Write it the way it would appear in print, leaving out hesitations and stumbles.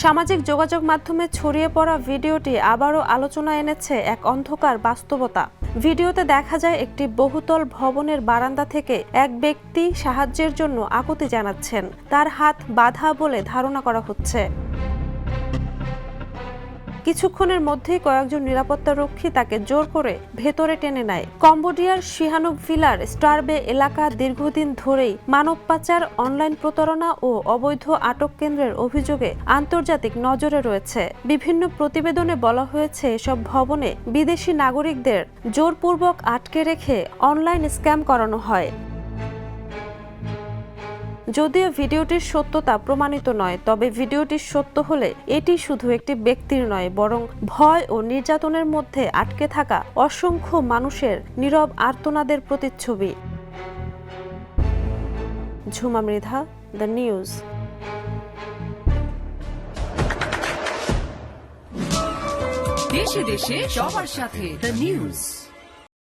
সামাজিক যোগাযোগ মাধ্যমে ছড়িয়ে পড়া ভিডিওটি আবারও আলোচনায় এনেছে এক অন্ধকার বাস্তবতা। ভিডিওতে দেখা যায় একটি বহুতল ভবনের বারান্দা থেকে এক ব্যক্তি সাহায্যের জন্য আকুতি জানাচ্ছেন। তার হাত বাঁধা বলে ধারণা করা হচ্ছে। কিছুক্ষণের মধ্যেই কয়েকজন নিরাপত্তারক্ষী তাকে জোর করে ভেতরে টেনে নেয়। কম্বোডিয়ার সিহানুভিলার স্টারবে এলাকা দীর্ঘদিন ধরেই মানব পাচার, অনলাইন প্রতারণা ও অবৈধ আটক কেন্দ্রের অভিযোগে আন্তর্জাতিক নজরে রয়েছে। বিভিন্ন প্রতিবেদনে বলা হয়েছে এসব ভবনে বিদেশি নাগরিকদের জোরপূর্বক আটকে রেখে অনলাইন স্ক্যাম করানো হয়। যদিও ভিডিওটির সত্যতা প্রমাণিত নয়, তবে ভিডিওটি সত্য হলে এটি শুধু একটি ব্যক্তির নয়, বরং ভয় ও নির্যাতনের মধ্যে আটকে থাকা অসংখ্য মানুষের নীরব আর্তনাদের প্রতিচ্ছবি। Jhuma Mridha, the news. দেশে দেশে সবার সাথে দ্য নিউজ।